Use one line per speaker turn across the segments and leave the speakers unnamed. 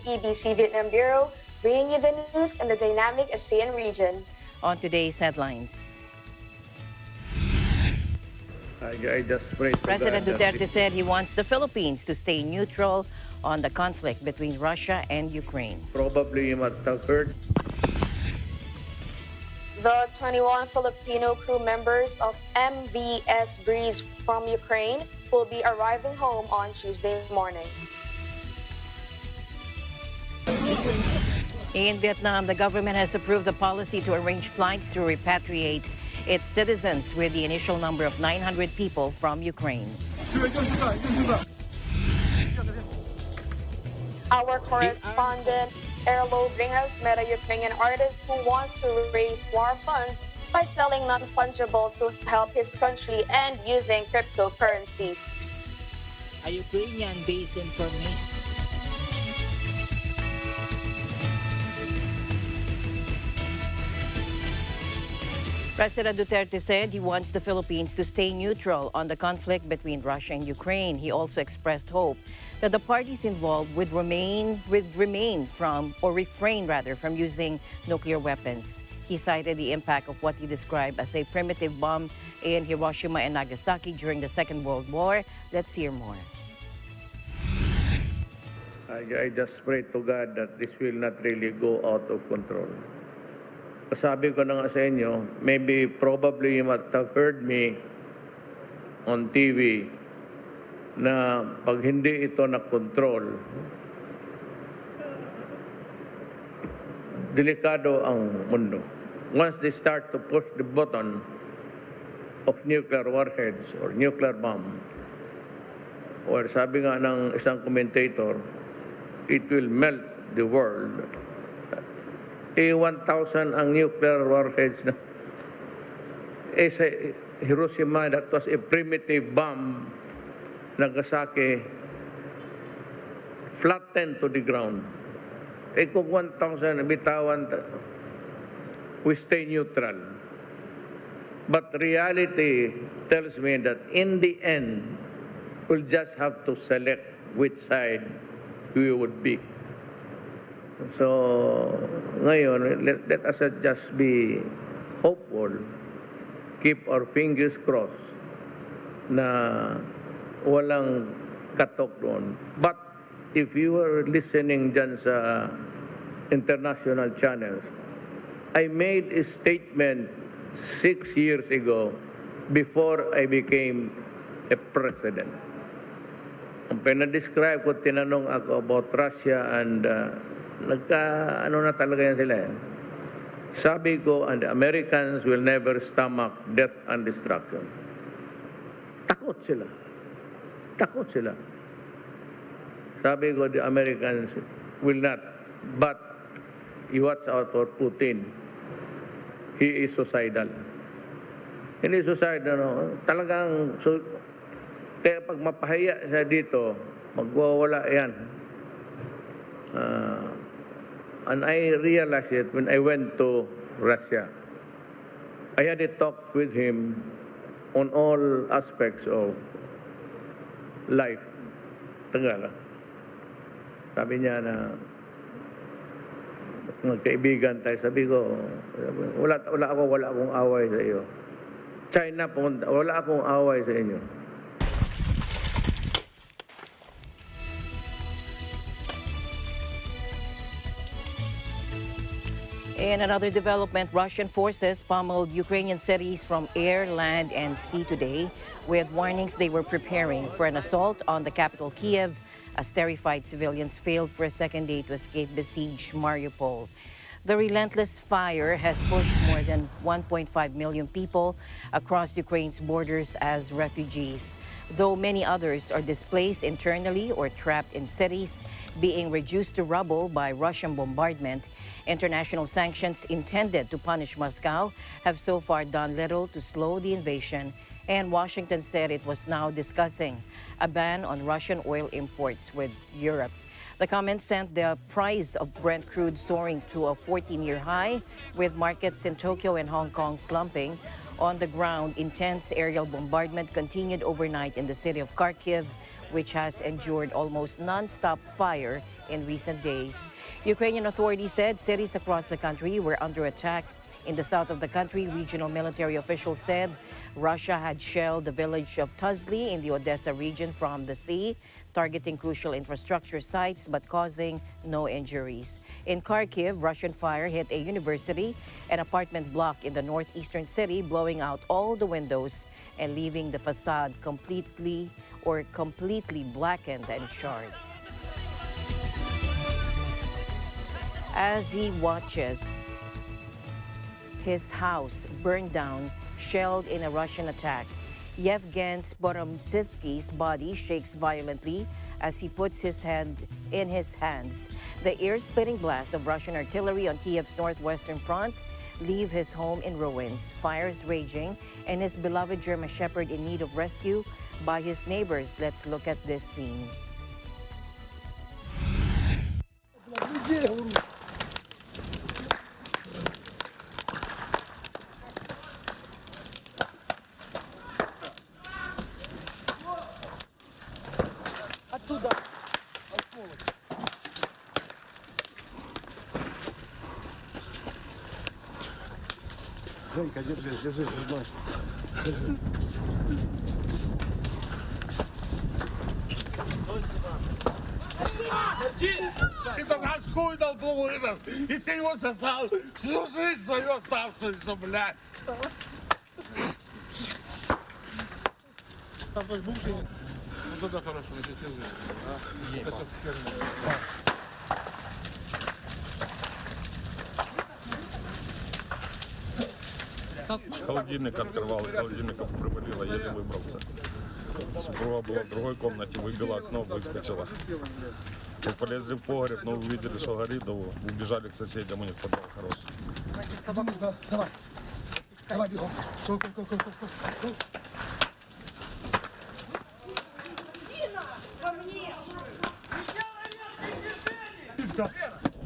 EBC Vietnam Bureau, bringing you the news in the dynamic ASEAN region.
On today's headlines.
I just pray to
President
God
Duterte said he wants the Philippines to stay neutral on the conflict between Russia and Ukraine.
probably you must have heard.
The 21 Filipino crew members of MVS Breeze from Ukraine will be arriving home on Tuesday morning.
In Vietnam, the government has approved a policy to arrange flights to repatriate its citizens with the initial number of 900 people from Ukraine.
Our correspondent Erlo Bringas met a Ukrainian artist who wants to raise war funds by selling non-fungible to help his country and using cryptocurrencies.
A Ukrainian-based information.
President Duterte said he wants the Philippines to stay neutral on the conflict between Russia and Ukraine. He also expressed hope that the parties involved would refrain from using nuclear weapons. He cited the impact of what he described as a primitive bomb in Hiroshima and Nagasaki during the Second World War. Let's hear more.
I just pray to God that this will not really go out of control. Sabi ko na nga sa inyo, probably you must have heard me on TV na pag hindi ito na-control, delikado ang mundo. Once they start to push the button of nuclear warheads or nuclear bomb, or sabi nga ng isang commentator, it will melt the world. 1,000 ang nuclear warheads na. Sa Hiroshima, that was a primitive bomb. Nagasaki, flattened to the ground. Kung 1,000 bitawan, we stay neutral. But reality tells me that in the end, we'll just have to select which side we would be. So, ngayon, let us just be hopeful, keep our fingers crossed na walang katok doon. But if you are listening dyan sa international channels, I made a statement 6 years ago before I became a president. Ang pinadescribe ko, tinanong ako about Russia and ano na talaga yan sila. Sabi ko, and the Americans will never stomach death and destruction. Takot sila. Takot sila. Sabi ko, the Americans will not. But you watch out for Putin. He is suicidal. Hindi suicidal, no? Talagang, kaya pag mapahiya siya dito, magwawala yan. And I realized it when I went to Russia. I had a talk with him on all aspects of life. Tagala. Sabi niya na magkaibigan tayo. Sabi ko, wala akong away sa iyo. China, wala akong away sa inyo.
In another development, Russian forces pummeled Ukrainian cities from air, land, and sea today with warnings they were preparing for an assault on the capital, Kiev, as terrified civilians failed for a second day to escape besieged Mariupol. The relentless fire has pushed more than 1.5 million people across Ukraine's borders as refugees, though many others are displaced internally or trapped in cities, being reduced to rubble by Russian bombardment. International sanctions intended to punish Moscow have so far done little to slow the invasion, and Washington said it was now discussing a ban on Russian oil imports with Europe. The comment sent the price of Brent crude soaring to a 14-year high, with markets in Tokyo and Hong Kong slumping. On the ground, intense aerial bombardment continued overnight in the city of Kharkiv, which has endured almost non-stop fire in recent days. Ukrainian authorities said cities across the country were under attack. In the south of the country, regional military officials said Russia had shelled the village of Tuzli in the Odessa region from the sea, targeting crucial infrastructure sites but causing no injuries. In Kharkiv, Russian fire hit a university and apartment block in the northeastern city, blowing out all the windows and leaving the facade completely blackened and charred. As he watches his house burned down, shelled in a Russian attack, Yevgen Sporomsky's body shakes violently as he puts his hand in his hands. The ear-splitting blast of Russian artillery on Kiev's northwestern front leave his home in ruins, fires raging, and his beloved German Shepherd in need of rescue by his neighbors. Let's look at this scene.
Женька, держи, держи.
Ты там хуй дал половину, и ты его сосал всю жизнь свою оставшуюся, блядь. Там тоже бывший. Вот это хорошо, если все живы. Это все херня.
Холодильник открывал, и холодильником привалило, еле выбрался. Супруга была в другой комнате, выбила окно, выскочила. Мы полезли в погреб, но увидели, что горит, да убежали к соседям, у них подвал хороший.
Давай, бегом.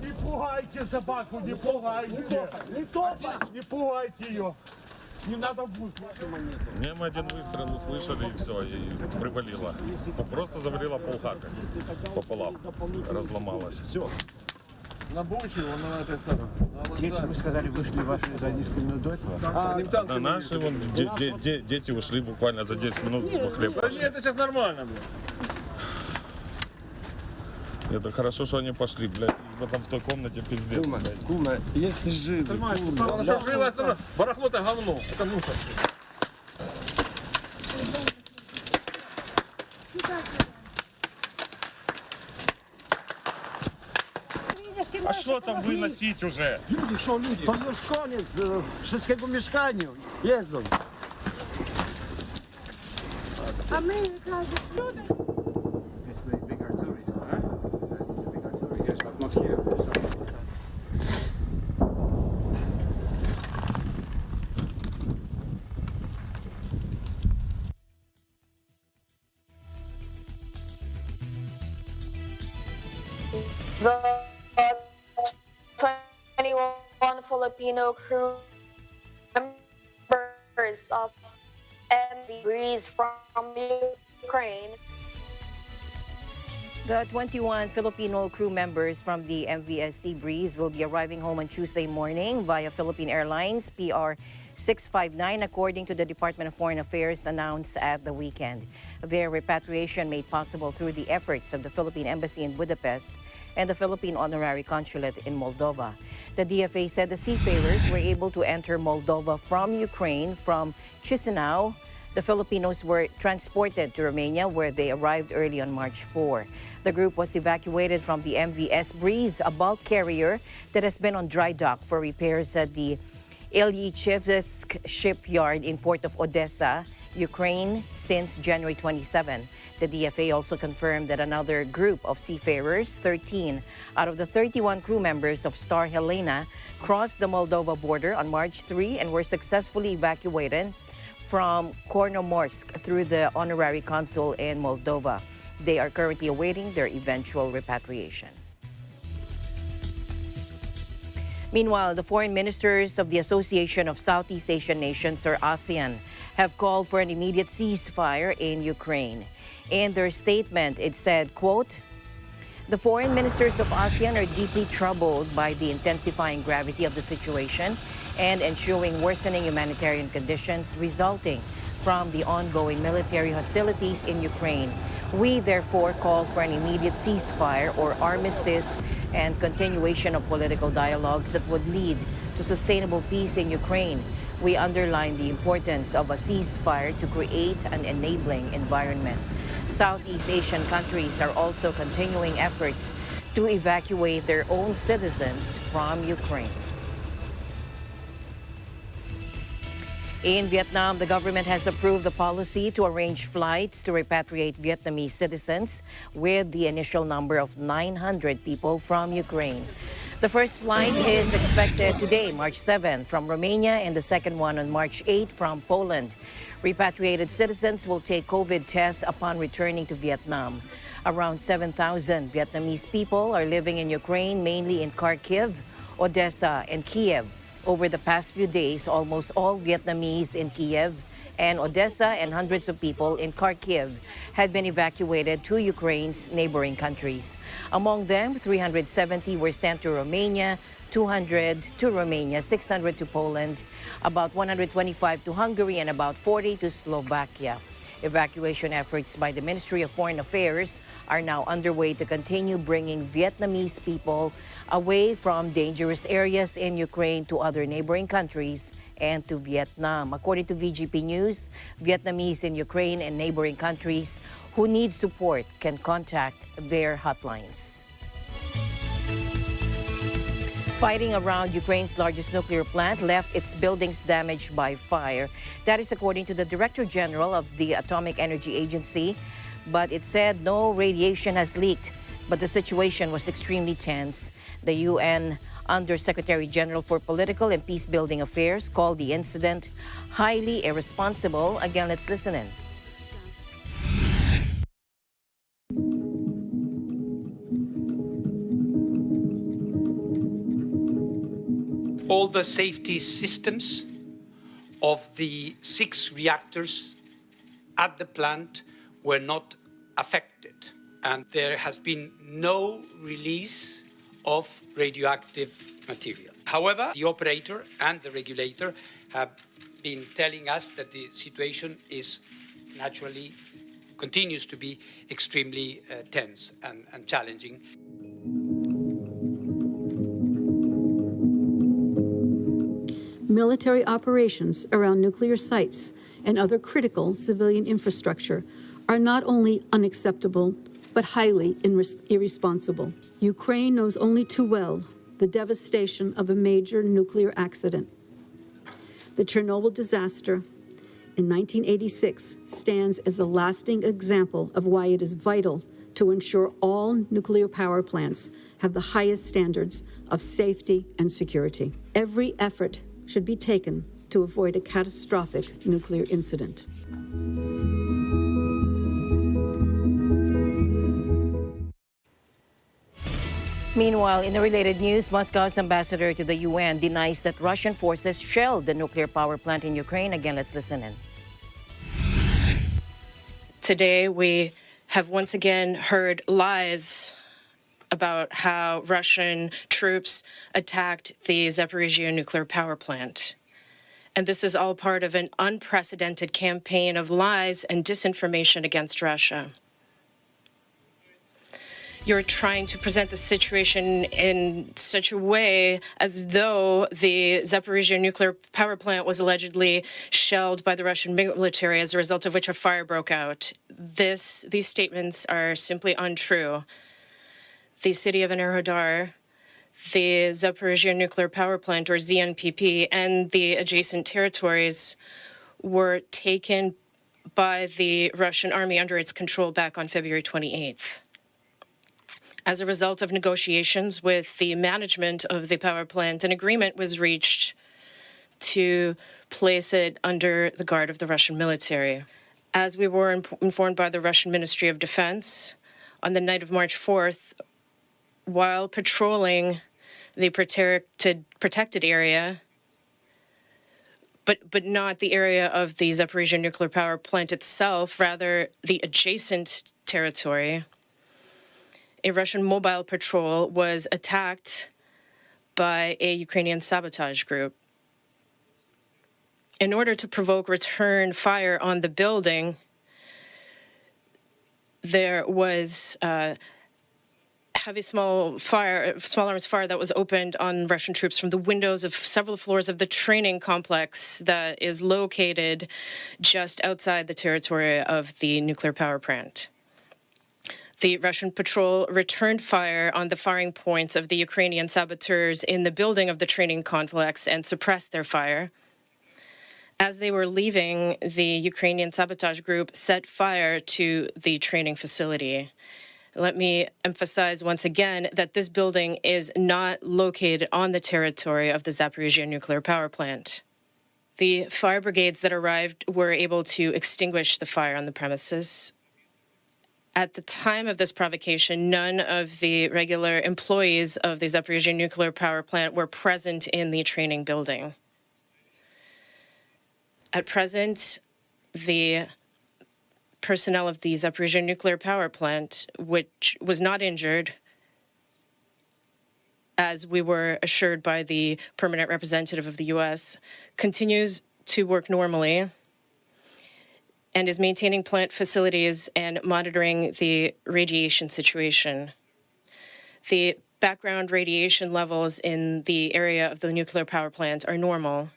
Не пугайте собаку, не пугайте. Не пугайте ее. Не надо буст.
Не, мы один выстрел услышали, и все, и привалило. Просто завалило полхаты пополам, разломалось.
Все. На бочину, на это самое.
Дети, вы сказали, вышли ваши за несколько минут до этого?
Да наши вон, дети ушли буквально за 10 минут за хлеб.
Это сейчас нормально, блядь.
Это хорошо, что они пошли, блядь. Потом в той комнате пиздец, блядь.
Кума, если живы.
Она что жила, барахло-то говно. Это мусор.
А что там выносить уже?
Люди, що люди? По школі, з сільському мешканню їздили.
А ми кажуть, люди.
The 21 Filipino crew members of MV Breeze from Ukraine.
The 21 Filipino crew members from the MVSC Breeze will be arriving home on Tuesday morning via Philippine Airlines PR 659, according to the Department of Foreign Affairs announced at the weekend. Their repatriation made possible through the efforts of the Philippine Embassy in Budapest and the Philippine Honorary Consulate in Moldova. The DFA said the seafarers were able to enter Moldova from Ukraine from Chisinau. The Filipinos were transported to Romania, where they arrived early on March 4. The group was evacuated from the MVS Breeze, a bulk carrier that has been on dry dock for repairs at the Ilyich shipyard in port of Odessa, Ukraine, since January 27. The DFA also confirmed that another group of seafarers, 13 out of the 31 crew members of Star Helena, crossed the Moldova border on March 3 and were successfully evacuated from Kornomorsk through the honorary consul in Moldova. They are currently awaiting their eventual repatriation. Meanwhile, the foreign ministers of the Association of Southeast Asian Nations, or ASEAN, have called for an immediate ceasefire in Ukraine. In their statement, it said, quote, "The foreign ministers of ASEAN are deeply troubled by the intensifying gravity of the situation and ensuing worsening humanitarian conditions resulting from the ongoing military hostilities in Ukraine. We therefore call for an immediate ceasefire or armistice and continuation of political dialogues that would lead to sustainable peace in Ukraine. We underline the importance of a ceasefire to create an enabling environment. Southeast Asian countries are also continuing efforts to evacuate their own citizens from Ukraine." In Vietnam, the government has approved the policy to arrange flights to repatriate Vietnamese citizens with the initial number of 900 people from Ukraine. The first flight is expected today, March 7, from Romania, and the second one on March 8 from Poland. Repatriated citizens will take COVID tests upon returning to Vietnam. Around 7,000 Vietnamese people are living in Ukraine, mainly in Kharkiv, Odessa, and Kiev. Over the past few days, almost all Vietnamese in Kiev and Odessa and hundreds of people in Kharkiv had been evacuated to Ukraine's neighboring countries. Among them, 370 were sent to Romania, 200 to Romania, 600 to Poland, about 125 to Hungary, and about 40 to Slovakia. Evacuation efforts by the Ministry of Foreign Affairs are now underway to continue bringing Vietnamese people away from dangerous areas in Ukraine to other neighboring countries and to Vietnam. According to VGP News, Vietnamese in Ukraine and neighboring countries who need support can contact their hotlines. Fighting around Ukraine's largest nuclear plant left its buildings damaged by fire. That is according to the Director General of the Atomic Energy Agency, but it said no radiation has leaked, but the situation was extremely tense. The UN Under-Secretary General for Political and Peace-Building Affairs called the incident highly irresponsible. Again, let's listen in.
All the safety systems of the 6 reactors at the plant were not affected, and there has been no release of radioactive material. However, the operator and the regulator have been telling us that the situation is naturally continues to be extremely tense and challenging.
Military operations around nuclear sites and other critical civilian infrastructure are not only unacceptable, but highly irresponsible. Ukraine knows only too well the devastation of a major nuclear accident. The Chernobyl disaster in 1986 stands as a lasting example of why it is vital to ensure all nuclear power plants have the highest standards of safety and security. Every effort should be taken to avoid a catastrophic nuclear incident.
Meanwhile, in the related news, Moscow's ambassador to the UN denies that Russian forces shelled the nuclear power plant in Ukraine. Again, let's listen in.
Today, we have once again heard lies about how Russian troops attacked the Zaporizhzhia nuclear power plant. And this is all part of an unprecedented campaign of lies and disinformation against Russia. You're trying to present the situation in such a way as though the Zaporizhzhia nuclear power plant was allegedly shelled by the Russian military, as a result of which a fire broke out. These statements are simply untrue. The city of Enerhodar, the Zaporizhzhia nuclear power plant, or ZNPP, and the adjacent territories were taken by the Russian army under its control back on February 28th. As a result of negotiations with the management of the power plant, an agreement was reached to place it under the guard of the Russian military. As we were informed by the Russian Ministry of Defense, on the night of March 4th, while patrolling the protected area, but not the area of the Zaporizhzhia nuclear power plant itself, rather the adjacent territory. A Russian mobile patrol was attacked by a Ukrainian sabotage group. In order to provoke return fire on the building, there was heavy small arms fire that was opened on Russian troops from the windows of several floors of the training complex that is located just outside the territory of the nuclear power plant. The Russian patrol returned fire on the firing points of the Ukrainian saboteurs in the building of the training complex and suppressed their fire. As they were leaving, the Ukrainian sabotage group set fire to the training facility. Let me emphasize once again that this building is not located on the territory of the Zaporizhzhia nuclear power plant. The fire brigades that arrived were able to extinguish the fire on the premises. At the time of this provocation, none of the regular employees of the Zaporizhzhia nuclear power plant were present in the training building. At present, the personnel of the Zaporizhzhia nuclear power plant, which was not injured, as we were assured by the permanent representative of the U.S., continues to work normally and is maintaining plant facilities and monitoring the radiation situation. The background radiation levels in the area of the nuclear power plant are normal.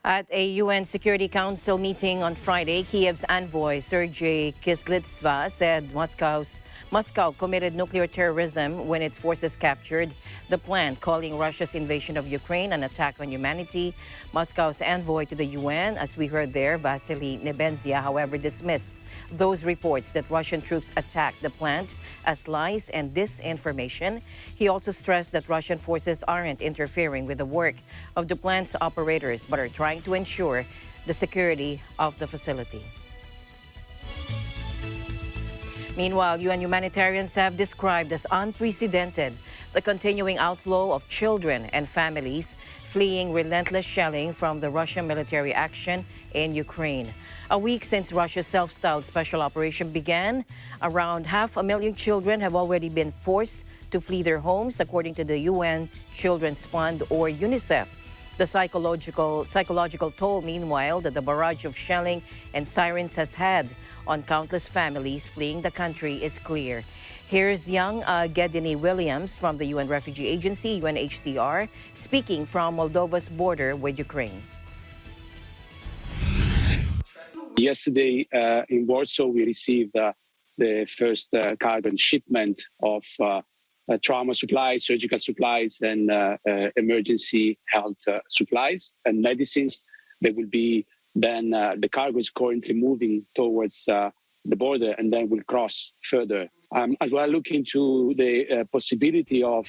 At a UN Security Council meeting on Friday, Kiev's envoy Sergei Kislitsva said Moscow committed nuclear terrorism when its forces captured the plant, calling Russia's invasion of Ukraine an attack on humanity. Moscow's envoy to the UN, as we heard there, Vasily Nebenzia, however, dismissed those reports that Russian troops attacked the plant as lies and disinformation. He also stressed that Russian forces aren't interfering with the work of the plant's operators, but are trying to ensure the security of the facility. Meanwhile, UN humanitarians have described as unprecedented the continuing outflow of children and families fleeing relentless shelling from the Russian military action in Ukraine. A week since Russia's self-styled special operation began, around 500,000 children have already been forced to flee their homes, according to the UN Children's Fund, or UNICEF. The psychological toll, meanwhile, that the barrage of shelling and sirens has had on countless families fleeing the country is clear. Here's young Gedini Williams from the UN Refugee Agency, UNHCR, speaking from Moldova's border with Ukraine.
Yesterday in Warsaw, we received the first cargo shipment of trauma supplies, surgical supplies, and emergency health supplies and medicines. There will be then the cargo is currently moving towards the border and then will cross further. As well, looking to the possibility of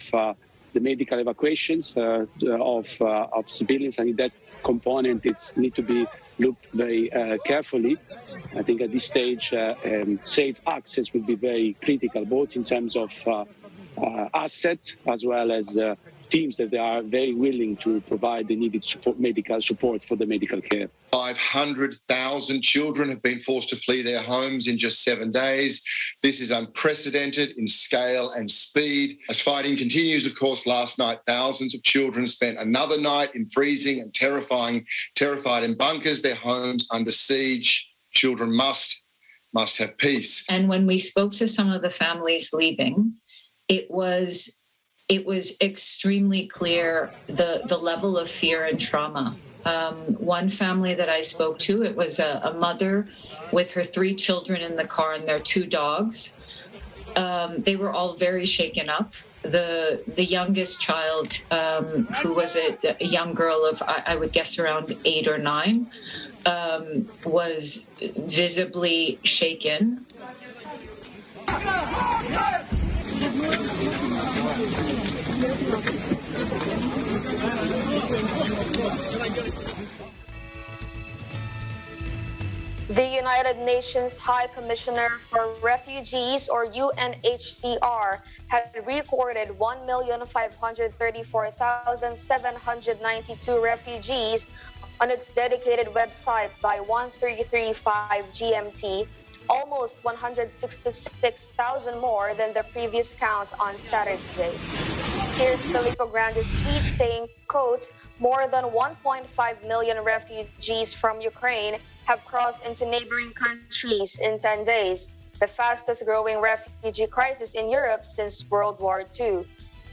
the medical evacuations of civilians. I think that component need to be looked very carefully. I think at this stage, safe access will be very critical, both in terms of asset as well as teams that they are very willing to provide the needed medical support for the medical care.
500,000 children have been forced to flee their homes in just 7 days. This is unprecedented in scale and speed. As fighting continues, of course, last night, thousands of children spent another night in freezing and terrified in bunkers, their homes under siege. Children must have peace.
And when we spoke to some of the families leaving, it was extremely clear the level of fear and trauma. One family that I spoke to, it was a mother with her 3 children in the car and their 2 dogs. They were all very shaken up. The youngest child, who was a young girl of, I would guess, around 8 or 9, was visibly shaken.
The United Nations High Commissioner for Refugees, or UNHCR, had recorded 1,534,792 refugees on its dedicated website by 1335 GMT, almost 166,000 more than the previous count on Saturday. Here's Filippo Grande's tweet saying, quote, more than 1.5 million refugees from Ukraine have crossed into neighboring countries in 10 days, the fastest growing refugee crisis in Europe since World War II.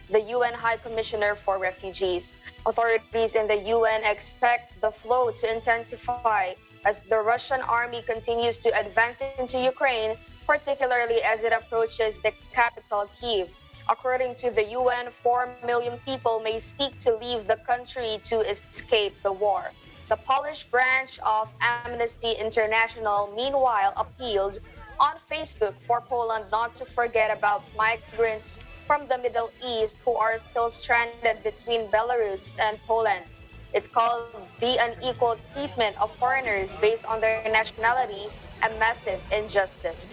The UN High Commissioner for Refugees. Authorities in the UN expect the flow to intensify as the Russian army continues to advance into Ukraine, particularly as it approaches the capital, Kyiv. According to the UN, 4 million people may seek to leave the country to escape the war. The Polish branch of Amnesty International, meanwhile, appealed on Facebook for Poland not to forget about migrants from the Middle East who are still stranded between Belarus and Poland. It called the unequal treatment of foreigners based on their nationality a massive injustice.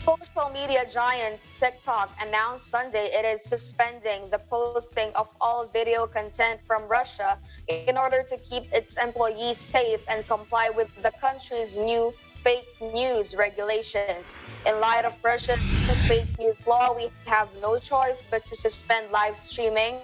Social media giant TikTok announced Sunday it is suspending the posting of all video content from Russia in order to keep its employees safe and comply with the country's new fake news regulations. In light of Russia's fake news law, we have no choice but to suspend live streaming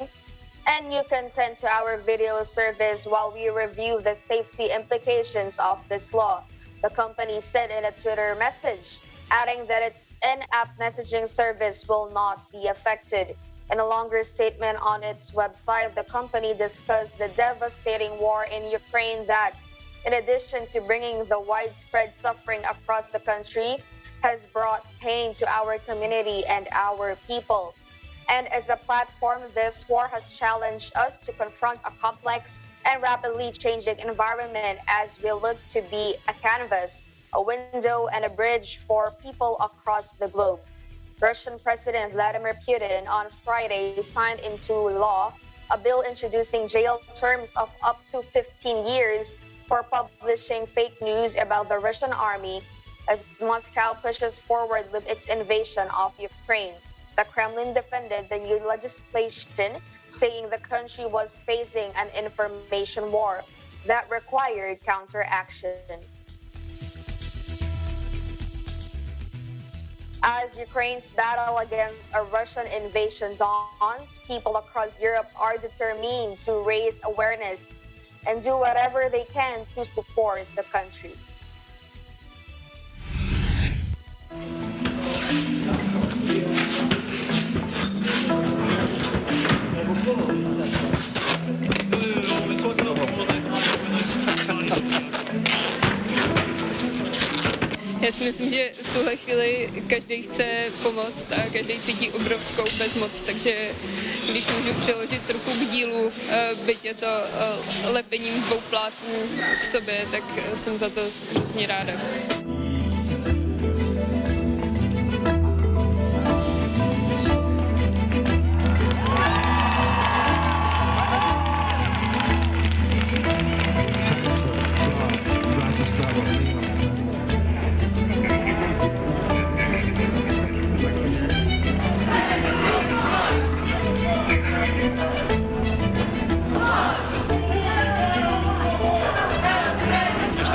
and new content to our video service while we review the safety implications of this law, the company said in a Twitter message, adding that its in-app messaging service will not be affected. In a longer statement on its website, the company discussed the devastating war in Ukraine that, in addition to bringing the widespread suffering across the country, has brought pain to our community and our people. And as a platform, this war has challenged us to confront a complex and rapidly changing environment as we look to be a canvas, a window, and a bridge for people across the globe. Russian President Vladimir Putin on Friday signed into law a bill introducing jail terms of up to 15 years for publishing fake news about the Russian army as Moscow pushes forward with its invasion of Ukraine. The Kremlin defended the new legislation, saying the country was facing an information war that required counteraction. As Ukraine's battle against a Russian invasion dawns, people across Europe are determined to raise awareness and do whatever they can to support the country.
Já si myslím, že v tuhle chvíli každý chce pomoct a každý cítí obrovskou bezmoc, takže když můžu přiložit ruku k dílu, byť je to lepením dvou plátů k sobě, tak jsem za to hrozně ráda.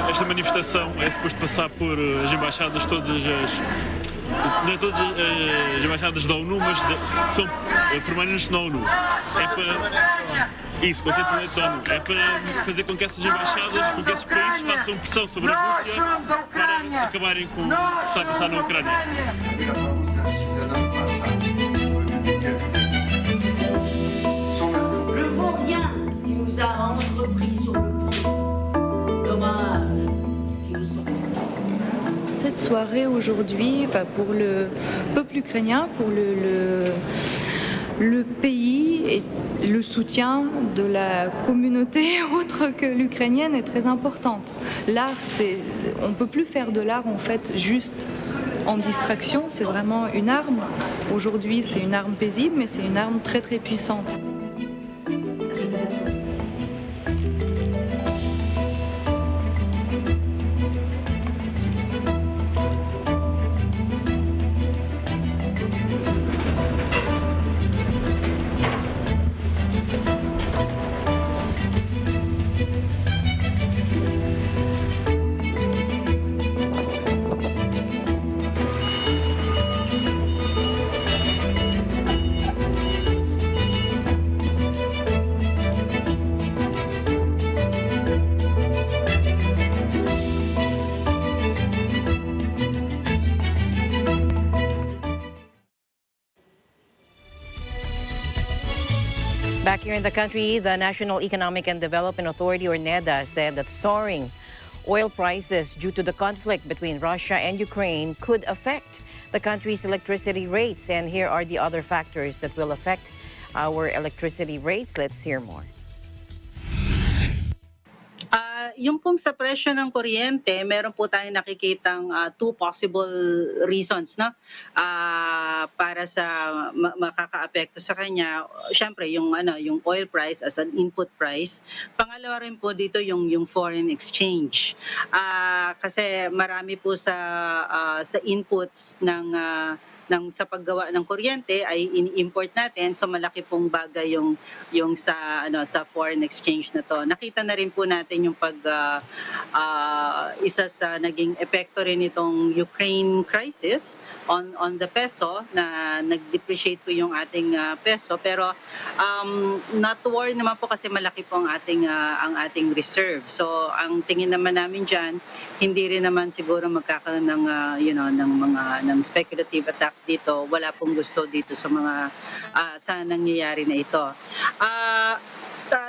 Esta manifestação é suposto passar por as embaixadas todas as... Não é todas as embaixadas da ONU, mas são permanentes na ONU. É para... Isso, conceito permanente da ONU. É para fazer com que essas embaixadas, com que esses países façam pressão sobre a Rússia para acabarem com o que está a passar na Ucrânia.
Le vaurien qui nous a entrepris sur le pont. Dommage.
Cette soirée aujourd'hui, pour le peuple ukrainien, pour le pays et le soutien de la communauté autre que l'ukrainienne est très importante. L'art, on ne peut plus faire de l'art en fait juste en distraction, c'est vraiment une arme. Aujourd'hui, c'est une arme paisible, mais c'est une arme très très puissante.
Back here in the country, the National Economic and Development Authority, or NEDA, said that soaring oil prices due to the conflict between Russia and Ukraine could affect the country's electricity rates. And here are the other factors that will affect our electricity rates. Let's hear more.
Yung pong sa presyo ng kuryente, meron po tayong nakikitang two possible reasons, no? Para sa makakaapekto sa kanya. Siyempre yung yung oil price as an input price. Pangalawa rin po dito yung foreign exchange. Kasi marami po sa inputs ng sa paggawa ng kuryente ay ini-import natin, so malaki pong bagay yung sa foreign exchange na to. Nakita na rin po natin yung isa sa naging epekto rin itong Ukraine crisis on the peso, na nag-depreciate po yung ating peso, pero not to worry naman po kasi malaki po ang ating reserve. So ang tingin naman namin diyan, hindi rin naman siguro magkakaroon ng speculative attacks dito. Wala pong gusto dito sa mga sa nangyayari na ito.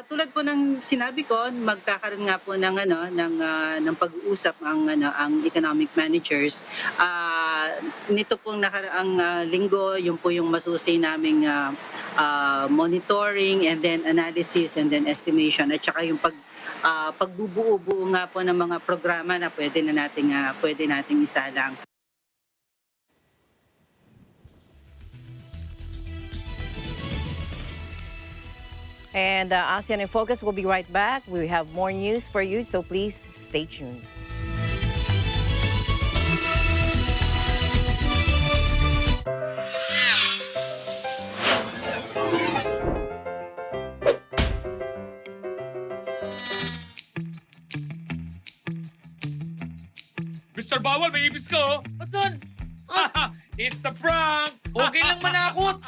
Tulad po ng sinabi ko, magkakaroon nga po ng pag-uusap ang economic managers. Nito pong nakaraang linggo, yung po yung masusi naming monitoring and then analysis and then estimation, at saka yung pagbubuo-buo nga po ng mga programa na pwede nating isalang.
And ASEAN in Focus will be right back. We have more news for you, so please stay tuned.
Mr. Bawal, may ibis ka, oh. What's on? It's a prank! Okay lang manakot.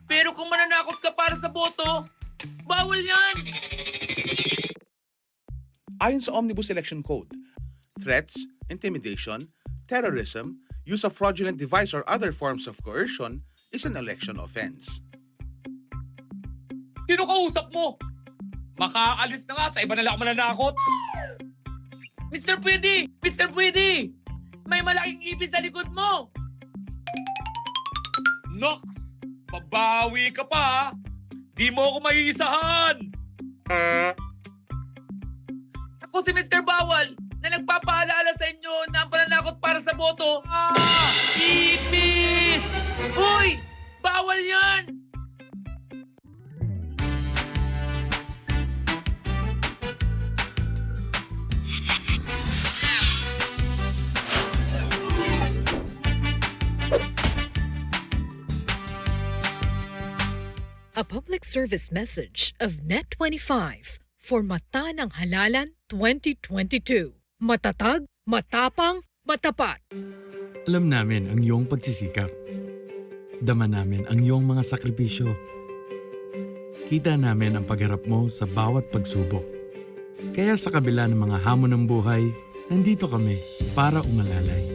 Pero kung mananakot ka para sa boto, bawal yan!
Ayon sa Omnibus Election Code, threats, intimidation, terrorism, use of fraudulent device or other forms of coercion is an election offense.
Sino kausap mo? Makaalis na nga, sa iba na lang ako mananakot. Mr. Pwede! Mr. Pwede! May malaking ibis sa likod mo! Nox! Babawi ka pa! Di mo ako maiisahan! Ako si Mr. Bawal na nagpapaalala sa inyo na ang pananakot para sa boto. Ibis! Uy! Bawal yan!
A public service message of Net25 for Mata ng Halalan 2022. Matatag, matapang, matapat.
Alam namin ang iyong pagsisikap. Dama namin ang iyong mga sakripisyo. Kita namin ang pagharap mo sa bawat pagsubok. Kaya sa kabila ng mga hamon ng buhay, nandito kami para umalalay.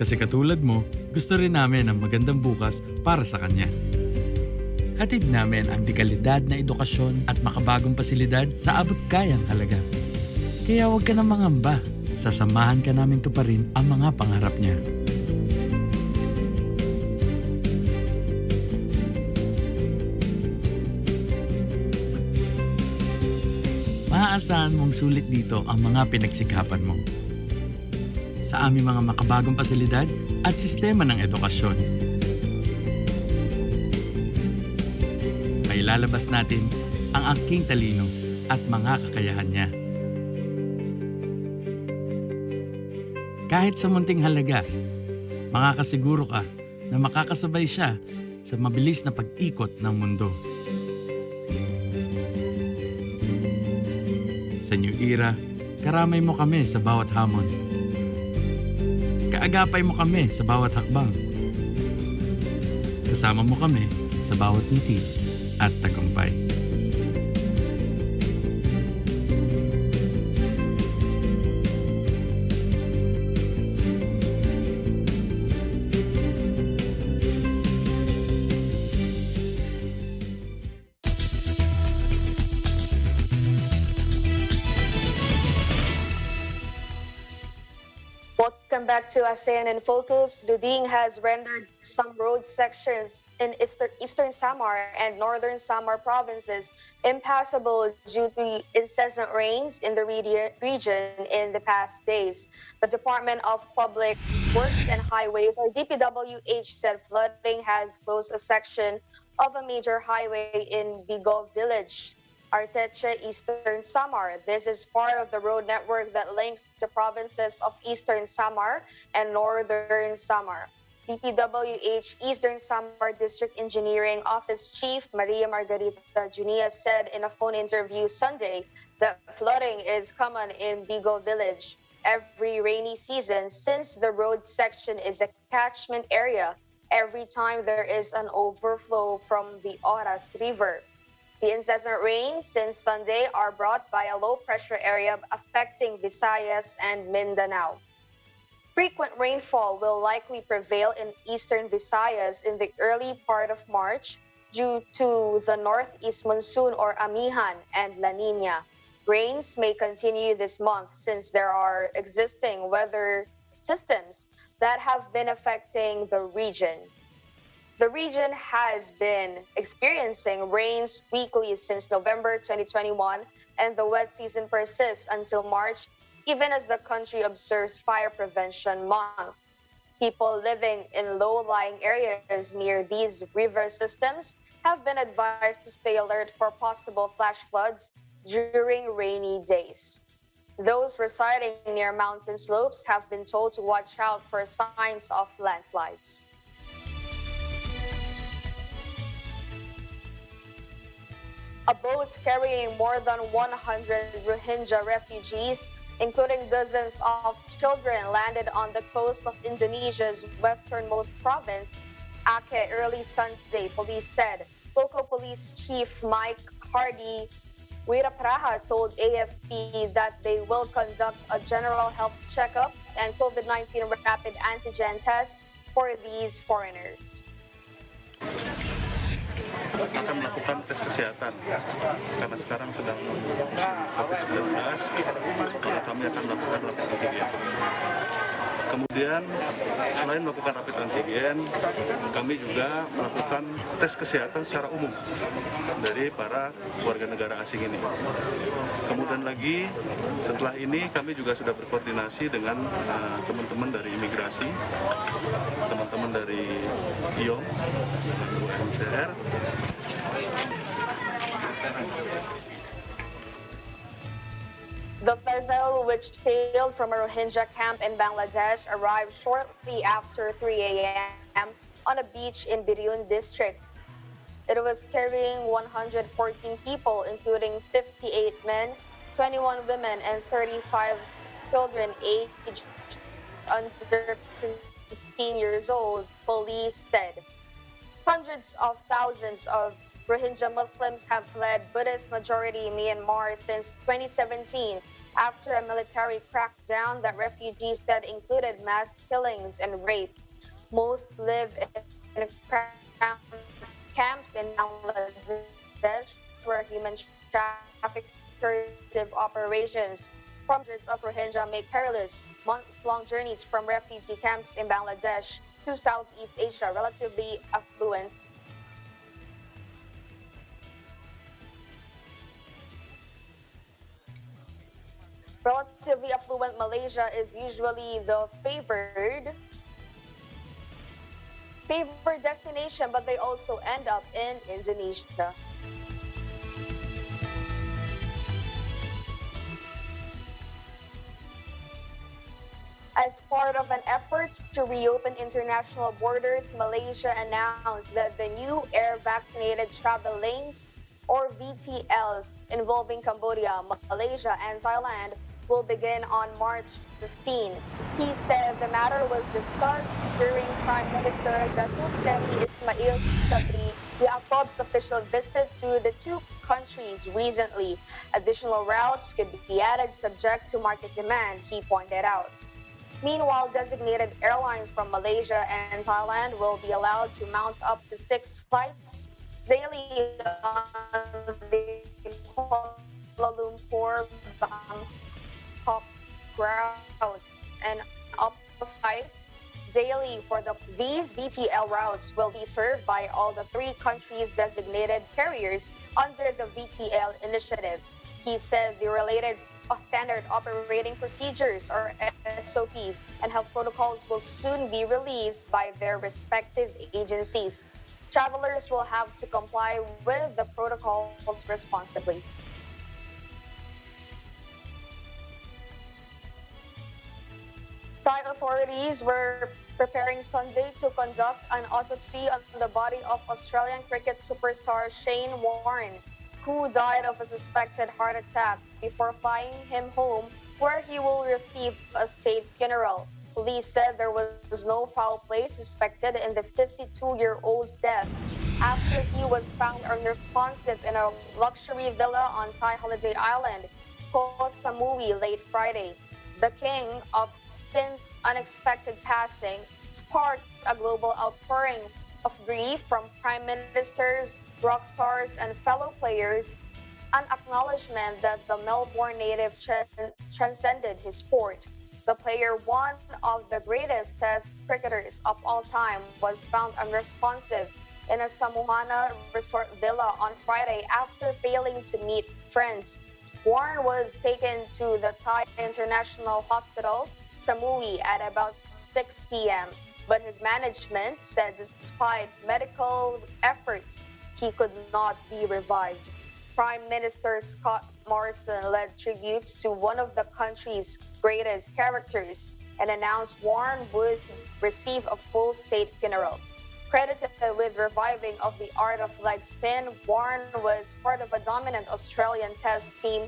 Kasi katulad mo, gusto rin namin ang magandang bukas para sa kanya. Hatid namin ang dekalidad na edukasyon at makabagong pasilidad sa abot kayang halaga. Kaya huwag ka na mangamba. Sasamahan ka namin tuparin ang mga pangarap niya. Maaasahan mong sulit dito ang mga pinagsikapan mo. Sa aming mga makabagong pasilidad at sistema ng edukasyon. Ay lalabas natin ang aking talino at mga kakayahan niya. Kahit sa munting halaga, makakasiguro ka na makakasabay siya sa mabilis na pag-ikot ng mundo. Sa New Era, karamay mo kami sa bawat hamon. Kaagapay mo kami sa bawat hakbang. Kasama mo kami sa bawat ngiti at tagumpay.
Welcome back to ASEAN in Focus. Duding has rendered some road sections in eastern Samar and northern Samar provinces impassable due to incessant rains in the region in the past days. The Department of Public Works and Highways, or DPWH, said flooding has closed a section of a major highway in Bigov village, Arteche, Eastern Samar. This is part of the road network that links the provinces of Eastern Samar and Northern Samar. DPWH Eastern Samar District Engineering Office Chief Maria Margarita Junia said in a phone interview Sunday that flooding is common in Bigo village every rainy season since the road section is a catchment area every time there is an overflow from the Oras River. The incessant rains since Sunday are brought by a low-pressure area affecting Visayas and Mindanao. Frequent rainfall will likely prevail in eastern Visayas in the early part of March due to the northeast monsoon or Amihan and La Nina. Rains may continue this month since there are existing weather systems that have been affecting the region. The region has been experiencing rains weekly since November 2021, and the wet season persists until March, even as the country observes Fire Prevention Month. People living in low-lying areas near these river systems have been advised to stay alert for possible flash floods during rainy days. Those residing near mountain slopes have been told to watch out for signs of landslides. A boat carrying more than 100 Rohingya refugees, including dozens of children, landed on the coast of Indonesia's westernmost province, Aceh, early Sunday, police said. Local police chief Mike Hardy Wirapraha told AFP that they will conduct a general health checkup and COVID-19 rapid antigen test for these foreigners.
Akan melakukan tes kesehatan karena sekarang sedang musim COVID-19, maka kami akan melakukan rapid antigen. Kemudian selain melakukan rapid antigen, kami juga melakukan tes kesehatan secara umum dari para warga negara asing ini. Kemudian lagi setelah ini kami juga sudah berkoordinasi dengan teman-teman dari imigrasi, teman-teman dari IOM, UNHCR.
The vessel, which sailed from a Rohingya camp in Bangladesh, arrived shortly after 3 a.m. on a beach in Birun district. It was carrying 114 people, including 58 men, 21 women, and 35 children aged under 15 years old, police said. Hundreds of thousands of Rohingya Muslims have fled Buddhist-majority Myanmar since 2017 after a military crackdown that refugees said included mass killings and rape. Most live in camps in Bangladesh where human trafficking operations from hundreds of Rohingya make perilous months-long journeys from refugee camps in Bangladesh to Southeast Asia, relatively affluent Malaysia is usually the favored destination, but they also end up in Indonesia. As part of an effort to reopen international borders, Malaysia announced that the new air vaccinated travel lanes, or VTLs, involving Cambodia, Malaysia, and Thailand will begin on March 15. He said the matter was discussed during Prime Minister Datuk Seri Ismail Sabri Yaakob's official visit to the two countries recently. Additional routes could be added subject to market demand, he pointed out. Meanwhile, designated airlines from Malaysia and Thailand will be allowed to mount up to 6 flights daily on the Kuala Lumpur Bangkok route and up flights daily for these VTL routes will be served by all the three countries' designated carriers under the VTL initiative. He said the related standard operating procedures, or SOPs, and health protocols will soon be released by their respective agencies. Travelers will have to comply with the protocols responsibly. Thai authorities were preparing Sunday to conduct an autopsy on the body of Australian cricket superstar Shane Warne, who died of a suspected heart attack before flying him home, where he will receive a state funeral. Police said there was no foul play suspected in the 52-year-old's death after he was found unresponsive in a luxury villa on Thai holiday island, Koh Samui, late Friday. The king of spin's unexpected passing sparked a global outpouring of grief from prime ministers, rock stars, and fellow players, an acknowledgement that the Melbourne native transcended his sport. The player, one of the greatest Test cricketers of all time, was found unresponsive in a Samoana resort villa on Friday after failing to meet friends. Warne was taken to the Thai International Hospital, Samui, at about 6 p.m., but his management said despite medical efforts, he could not be revived. Prime Minister Scott Morrison led tributes to one of the country's greatest characters and announced Warne would receive a full state funeral. Credited with reviving of the art of leg spin, Warne was part of a dominant Australian Test team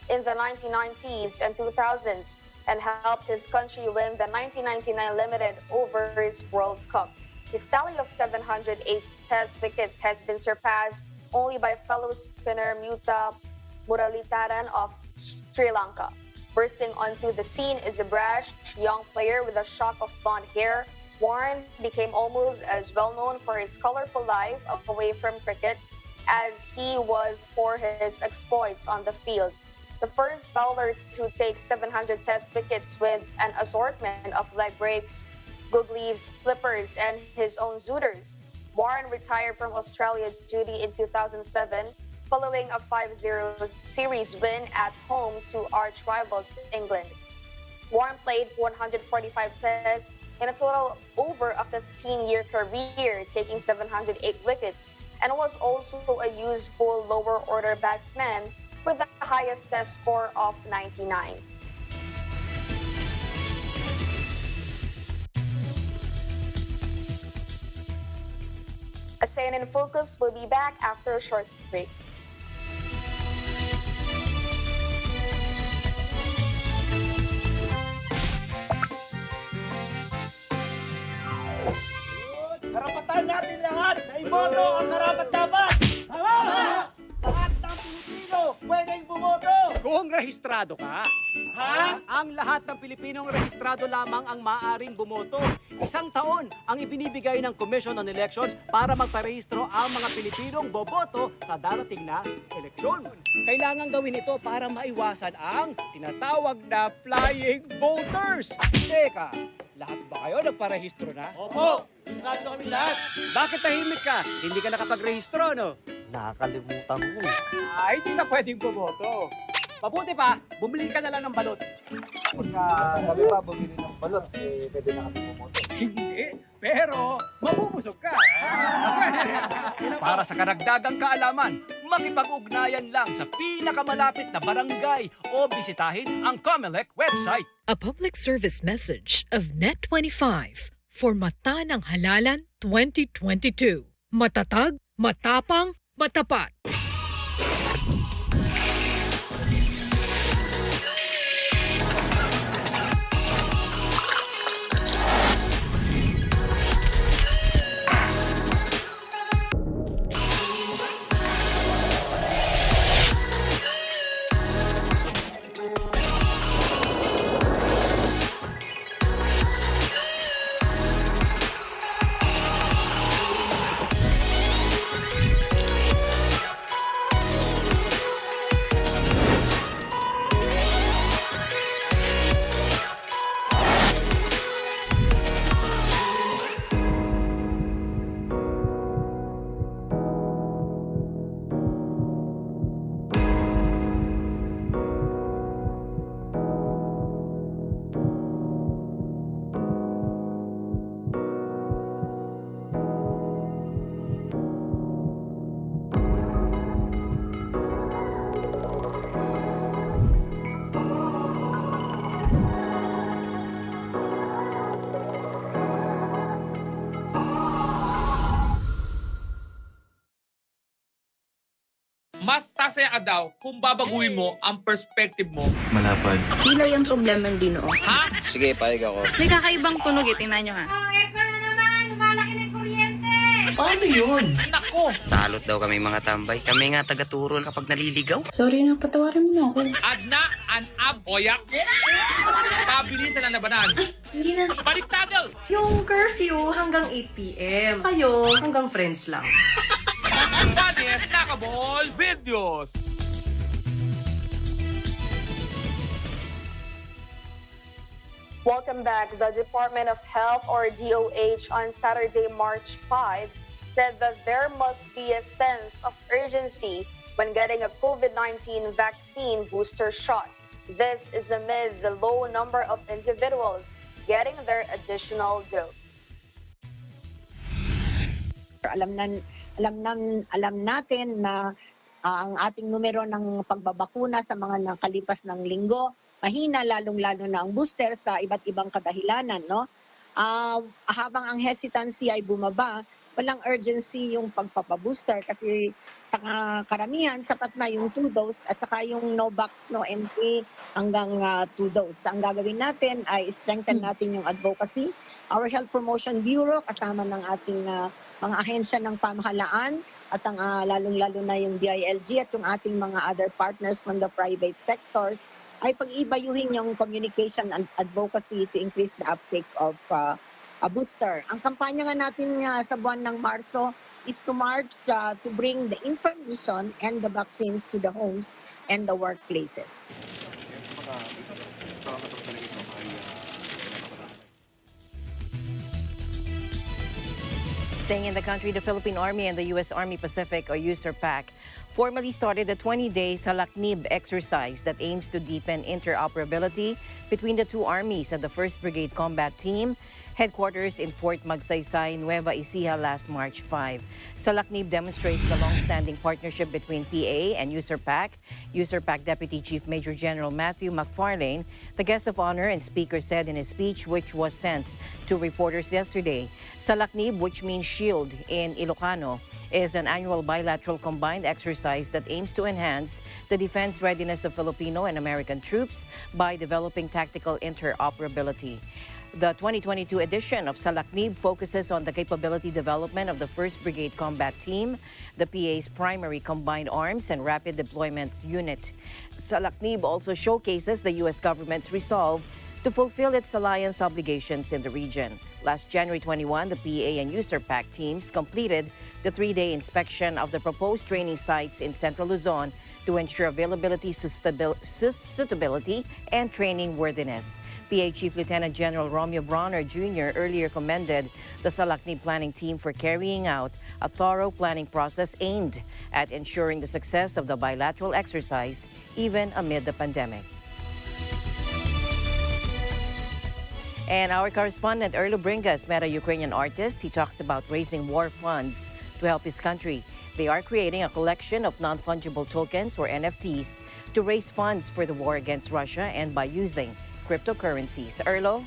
in the 1990s and 2000s and helped his country win the 1999 Limited Overs World Cup. His tally of 708 Test wickets has been surpassed only by fellow spinner Muta Muralidharan of Sri Lanka. Bursting onto the scene is a brash young player with a shock of blonde hair. Warne became almost as well known for his colorful life away from cricket as he was for his exploits on the field. The first bowler to take 700 Test wickets with an assortment of leg breaks, googlies, flippers, and his own zooters. Warne retired from Australia duty in 2007 following a 5-0 series win at home to arch rivals England. Warne played 145 Tests in a total over a 15-year career, taking 708 wickets, and was also a useful lower-order batsman with the highest Test score of 99. ASEAN in Focus will be back after a short break.
Karapatan natin lahat na iboto ang karapat-dapat! Tama! Lahat ng Pilipino pwedeng bumoto!
Kung rehistrado ka.
Ha?
Ang lahat ng Pilipinong rehistrado lamang ang maaaring bumoto. 1 taon ang ibinibigay ng Commission on Elections para magparehistro ang mga Pilipinong boboto sa darating na eleksyon. Kailangan gawin ito para maiwasan ang tinatawag na flying voters. Teka, lahat ba kayo nagparehistro na?
Opo! Rehistrado na kami lahat!
Bakit tahimik ka? Hindi ka nakapagrehistro, no?
Nakakalimutan ko.
Ay, hindi ka pwedeng bumoto. Mabuti pa, bumili ka na lang ng balot.
Pagka kami pa bumili ng balot, pwede na kami bumoto.
Hindi, pero mabubusog ka. Para sa karagdagang kaalaman, makipag-ugnayan lang sa pinakamalapit na barangay o bisitahin ang COMELEC website.
A public service message of Net25 for Mata ng Halalan 2022. Matatag, matapang, matapat.
mas sasaya ka daw kung babaguhin mo ang perspective mo.
Malapad.
Kilay ang problema din o.
Ha?
Sige, payag ako. May kakaibang tunog eh, tingnan nyo ha.
Paano yun? Nako!
Salot daw kami mga tambay. Kami nga taga-turon kapag naliligaw.
Sorry na, patawarin mo na ako.
Adna, an-ab, oyak. Pabilisan ang labanan.
Hindi na.
Baliktado!
Yung curfew hanggang 8 p.m. Kayo hanggang friends lang.
Daniel, nakaball, videos!
Welcome back. The Department of Health, or DOH, on Saturday, March 5, said that there must be a sense of urgency when getting a COVID-19 vaccine booster shot. This is amid the low number of individuals getting their additional dose.
Alam natin na ang ating numero ng pagbabakuna sa mga nakalipas ng linggo mahina, lalong-lalo na ang booster sa iba't ibang kadahilanan, no? Habang ang hesitancy ay bumaba, walang urgency yung pagpapabooster kasi sa karamihan sapat na yung 2 dose at saka yung no box, no entry hanggang 2 dose. Ang gagawin natin ay strengthen natin yung advocacy. Our Health Promotion Bureau kasama ng ating mga ahensya ng pamahalaan at ang lalong-lalo na yung DILG at yung ating mga other partners from the private sectors ay pag-ibayuhin yung communication and advocacy to increase the uptake of a booster. Ang kampanya nga natin sa buwan ng Marso is to march to bring the information and the vaccines to the homes and the workplaces.
Staying in the country, the Philippine Army and the U.S. Army Pacific, or USARPAC, formally started the 20-day Salaknib exercise that aims to deepen interoperability between the two armies and the 1st Brigade Combat Team, headquarters in Fort Magsaysay, Nueva Ecija last March 5. Salaknib demonstrates the long-standing partnership between PA and USARPAC. USARPAC Deputy Chief Major General Matthew McFarlane, the guest of honor and speaker, said in his speech, which was sent to reporters yesterday, Salaknib, which means shield in Ilocano, is an annual bilateral combined exercise that aims to enhance the defense readiness of Filipino and American troops by developing tactical interoperability. The 2022 edition of Salaknib focuses on the capability development of the 1st Brigade Combat Team, the PA's primary combined arms and rapid deployment unit. Salaknib also showcases the U.S. government's resolve to fulfill its alliance obligations in the region. Last January 21, the PA and USARPAC teams completed the 3-day inspection of the proposed training sites in Central Luzon to ensure availability, suitability, and training worthiness. PA Chief Lieutenant General Romeo Bronner Jr. earlier commended the Salaknib planning team for carrying out a thorough planning process aimed at ensuring the success of the bilateral exercise, even amid the pandemic. And our correspondent Erlo Bringas met a Ukrainian artist. He talks about raising war funds to help his country. They are creating a collection of non-fungible tokens, or NFTs, to raise funds for the war against Russia and by using cryptocurrencies. Erlo?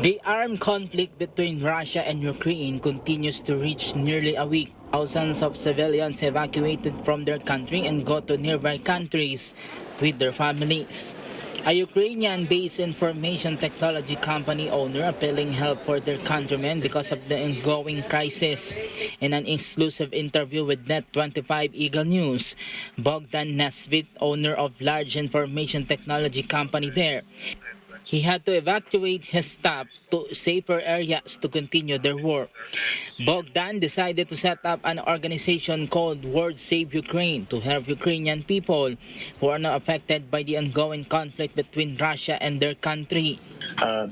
The armed conflict between Russia and Ukraine continues to reach nearly a week. Thousands of civilians evacuated from their country and go to nearby countries with their families. A Ukrainian-based information technology company owner appealing help for their countrymen because of the ongoing crisis. In an exclusive interview with Net25 Eagle News, Bogdan Nesvit, owner of large information technology company there, he had to evacuate his staff to safer areas to continue their work. Bogdan decided to set up an organization called World Save Ukraine to help Ukrainian people who are now affected by the ongoing conflict between Russia and their country.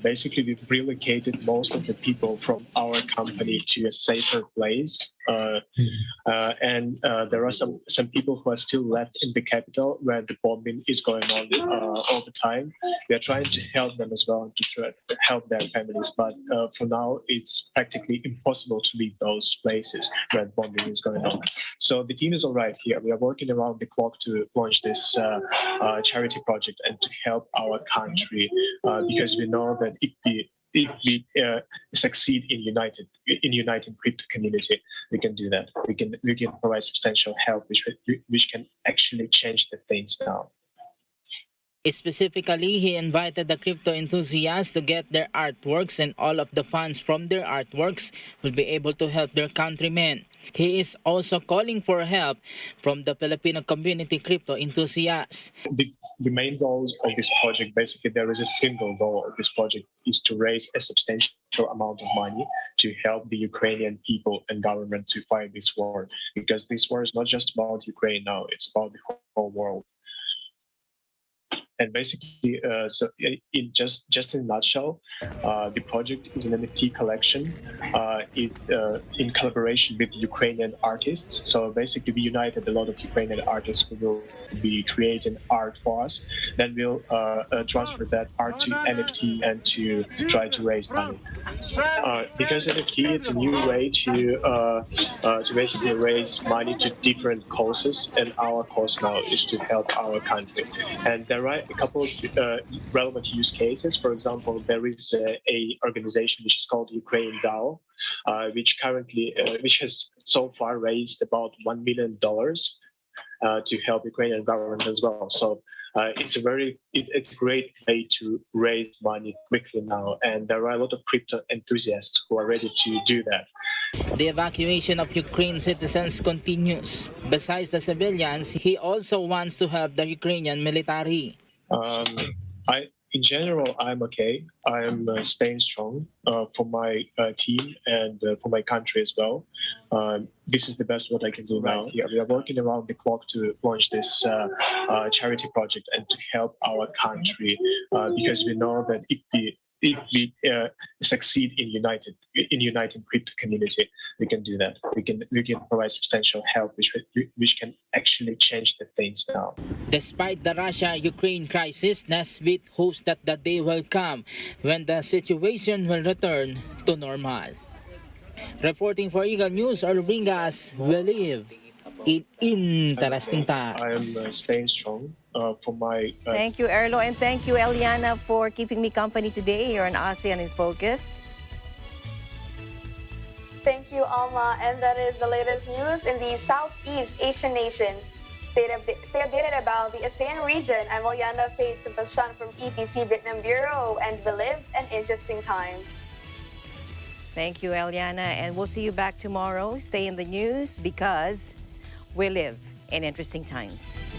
Basically, we've relocated most of the people from our company to a safer place. And there are some people who are still left in the capital where the bombing is going on all the time. We are trying to help them as well, to try to help their families. But for now, it's practically impossible to leave those places where the bombing is going on. So the team is all right here. We are working around the clock to launch this charity project and to help our country because we know that if we succeed in uniting crypto community, we can do that. We can provide substantial help, which can actually change the things now.
Specifically, he invited the crypto enthusiasts to get their artworks, and all of the funds from their artworks will be able to help their countrymen. He is also calling for help from the Filipino community crypto enthusiasts.
The main goals of this project, basically there is a single goal of this project, is to raise a substantial amount of money to help the Ukrainian people and government to fight this war. Because this war is not just about Ukraine now, it's about the whole world. And basically, in just in a nutshell, the project is an NFT collection in collaboration with Ukrainian artists. So basically, we united a lot of Ukrainian artists who will be creating art for us. Then we'll transfer that art to NFT and to try to raise money. Because NFT is a new way to basically raise money to different causes, and our cause now is to help our country. And there are a couple of relevant use cases. For example, there is a organization which is called Ukraine DAO, which has so far raised about $1 million to help Ukrainian government as well. So it's a great way to raise money quickly now, and there are a lot of crypto enthusiasts who are ready to do that.
The evacuation of Ukraine citizens continues. Besides the civilians, he also wants to help the Ukrainian military.
In general, I'm okay. I'm staying strong for my team and for my country as well. This is the best what I can do now. Yeah, we are working around the clock to launch this charity project and to help our country because we know that if we succeed in uniting crypto community, we can do that. We can provide substantial help, which can actually change the things now.
Despite the Russia-Ukraine crisis, Nesbitt hopes that the day will come when the situation will return to normal. Reporting for Eagle News, Orbringas, we live in interesting times.
I am staying strong for my...
Thank you, Erlo, and thank you, Eliana, for keeping me company today here on ASEAN in Focus.
Thank you, Alma, and that is the latest news in the Southeast Asian nations. Stay updated about the ASEAN region. I'm Eliana Faith Sebastian from EPC Vietnam Bureau, and we live in interesting times.
Thank you, Eliana, and we'll see you back tomorrow. Stay in the news because we live in interesting times.